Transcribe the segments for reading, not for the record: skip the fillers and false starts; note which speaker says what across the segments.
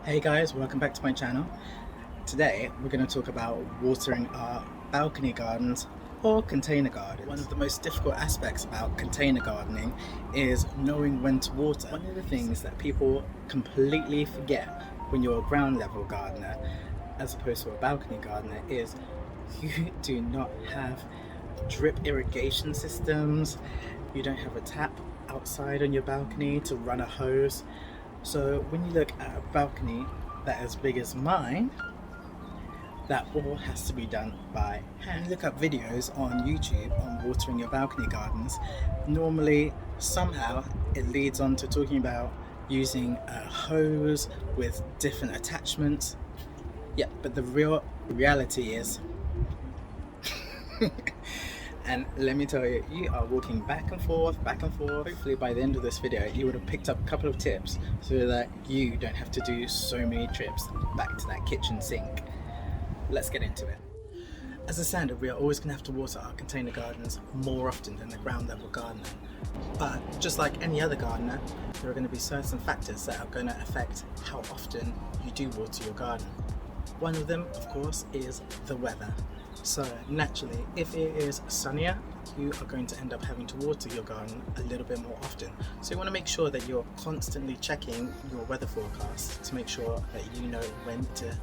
Speaker 1: Hey guys, welcome back to my channel. Today we're going to talk about watering our balcony gardens or container gardens. One of the most difficult aspects about container gardening is knowing when to water. One of the things that people completely forget when you're a ground level gardener as opposed to a balcony gardener is you do not have drip irrigation systems, you don't have a tap outside on your balcony to run a hose. So when you look at a balcony that is as big as mine, that all has to be done by hand. When you look up videos on YouTube on watering your balcony gardens, normally somehow it leads on to talking about using a hose with different attachments. Yeah, but the real reality is and let me tell you, you are walking back and forth. Hopefully by the end of this video you would have picked up a couple of tips so that you don't have to do so many trips back to that kitchen sink. Let's get into it. As a standard, we are always going to have to water our container gardens more often than the ground level gardener. But just like any other gardener, there are going to be certain factors that are going to affect how often you do water your garden. One of them, of course, is the weather. So naturally, if it is sunnier, you are going to end up having to water your garden a little bit more often. So you want to make sure that you're constantly checking your weather forecast to make sure that you know when to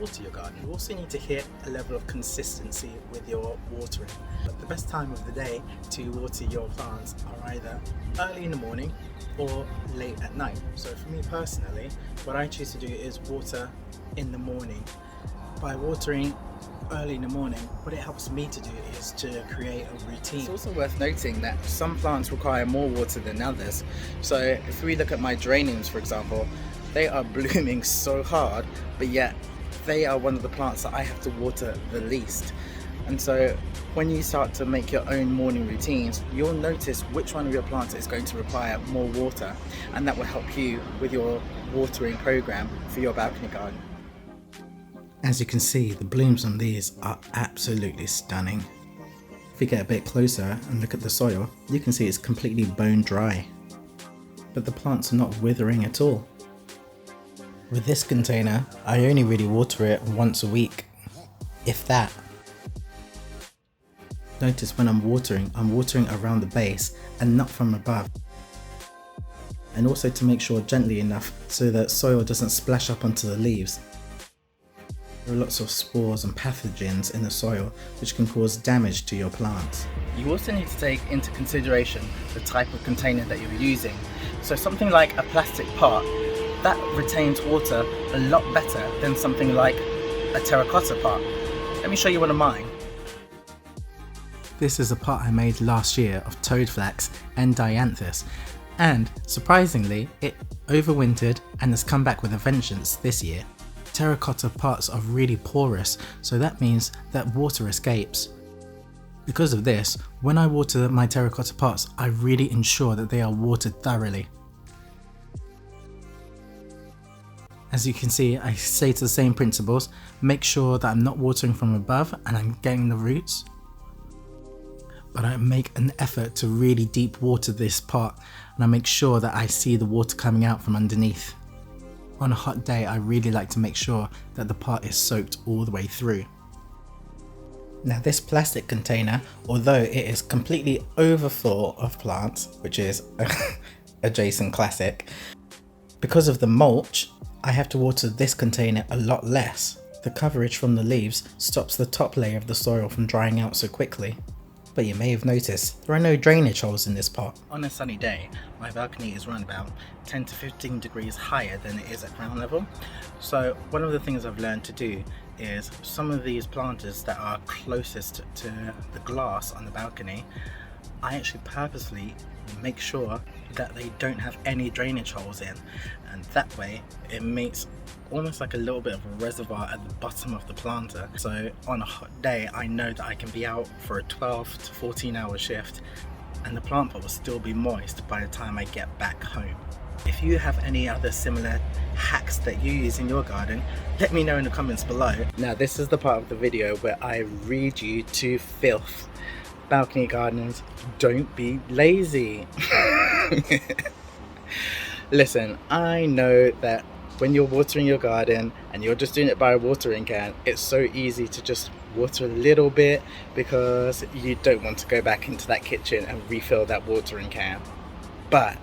Speaker 1: water your garden. You also need to hit a level of consistency with your watering. But the best time of the day to water your plants are either early in the morning or late at night. So for me personally, what I choose to do is water in the morning. By watering early in the morning, what it helps me to do is to create a routine. It's also worth noting that some plants require more water than others. So if we look at my geraniums, for example, they are blooming so hard, but yet they are one of the plants that I have to water the least. And so when you start to make your own morning routines, you'll notice which one of your plants is going to require more water, and that will help you with your watering program for your balcony garden. As you can see, the blooms on these are absolutely stunning. If you get a bit closer and look at the soil, you can see it's completely bone dry. But the plants are not withering at all. With this container, I only really water it once a week, if that. Notice when I'm watering around the base and not from above. And also to make sure gently enough so that soil doesn't splash up onto the leaves. There are lots of spores and pathogens in the soil which can cause damage to your plants. You also need to take into consideration the type of container that you're using. So something like a plastic pot, that retains water a lot better than something like a terracotta pot. Let me show you one of mine. This is a pot I made last year of toadflax and dianthus, and surprisingly it overwintered and has come back with a vengeance this year. Terracotta pots are really porous, so that means that water escapes. Because of this, when I water my terracotta pots, I really ensure that they are watered thoroughly. As you can see, I say to the same principles, make sure that I'm not watering from above and I'm getting the roots. But I make an effort to really deep water this pot, and I make sure that I see the water coming out from underneath. On a hot day, I really like to make sure that the pot is soaked all the way through. Now this plastic container, although it is completely overfull of plants, which is a Jason classic, because of the mulch, I have to water this container a lot less. The coverage from the leaves stops the top layer of the soil from drying out so quickly. But you may have noticed, there are no drainage holes in this pot. On a sunny day, my balcony is run about 10 to 15 degrees higher than it is at ground level. So one of the things I've learned to do is some of these planters that are closest to the glass on the balcony, I actually purposely make sure that they don't have any drainage holes in, and that way it makes almost like a little bit of a reservoir at the bottom of the planter. So on a hot day, I know that I can be out for a 12 to 14 hour shift and the plant pot will still be moist by the time I get back home. If you have any other similar hacks that you use in your garden, let me know in the comments below. Now this is the part of the video where I read you to filth. Balcony gardeners, don't be lazy. Listen, I know that when you're watering your garden and you're just doing it by a watering can, it's so easy to just water a little bit because you don't want to go back into that kitchen and refill that watering can. But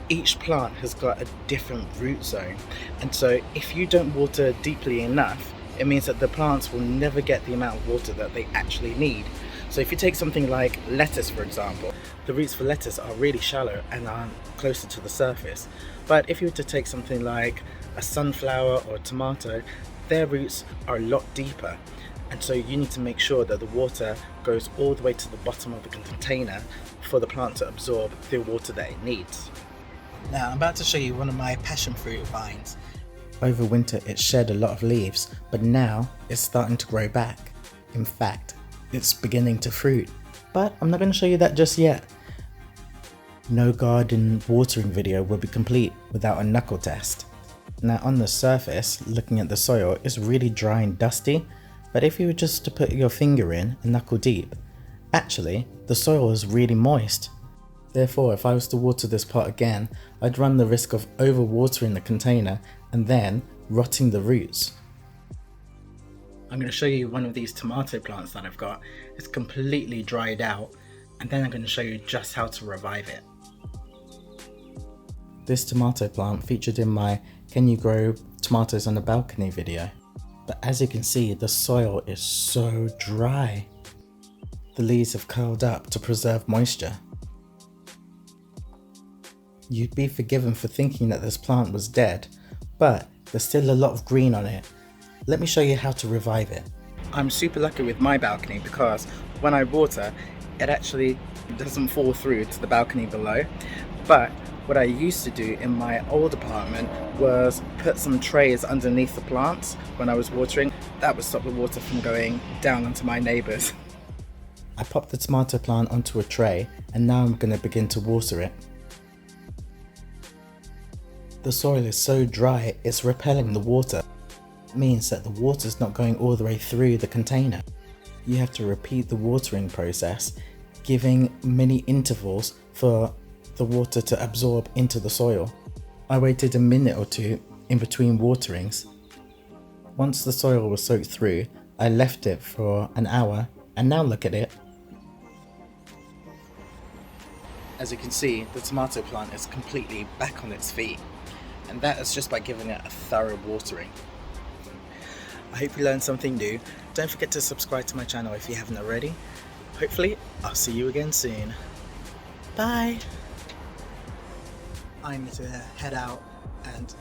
Speaker 1: each plant has got a different root zone, and so if you don't water deeply enough, it means that the plants will never get the amount of water that they actually need. So if you take something like lettuce, for example, the roots for lettuce are really shallow and are closer to the surface. But if you were to take something like a sunflower or a tomato, their roots are a lot deeper. And so you need to make sure that the water goes all the way to the bottom of the container for the plant to absorb the water that it needs. Now I'm about to show you one of my passion fruit vines. Over winter it shed a lot of leaves, but now it's starting to grow back. In fact, it's beginning to fruit, but I'm not going to show you that just yet. No garden watering video will be complete without a knuckle test. Now on the surface, looking at the soil, it's really dry and dusty, but if you were just to put your finger in and knuckle deep, actually the soil is really moist. Therefore, if I was to water this pot again, I'd run the risk of over-watering the container and then rotting the roots. I'm going to show you one of these tomato plants that I've got. It's completely dried out, and then I'm going to show you just how to revive it. This tomato plant featured in my Can You Grow Tomatoes on a Balcony video. But as you can see, the soil is so dry. The leaves have curled up to preserve moisture. You'd be forgiven for thinking that this plant was dead, but there's still a lot of green on it. Let me show you how to revive it. I'm super lucky with my balcony because when I water, it actually doesn't fall through to the balcony below. But what I used to do in my old apartment was put some trays underneath the plants when I was watering. That would stop the water from going down onto my neighbours. I popped the tomato plant onto a tray and now I'm going to begin to water it. The soil is so dry it's repelling the water. It means that the water is not going all the way through the container. You have to repeat the watering process, giving many intervals for the water to absorb into the soil. I waited a minute or two in between waterings. Once the soil was soaked through, I left it for an hour and now look at it. As you can see, the tomato plant is completely back on its feet, and that is just by giving it a thorough watering. I hope you learned something new. Don't forget to subscribe to my channel if you haven't already. Hopefully, I'll see you again soon. Bye! I need to head out and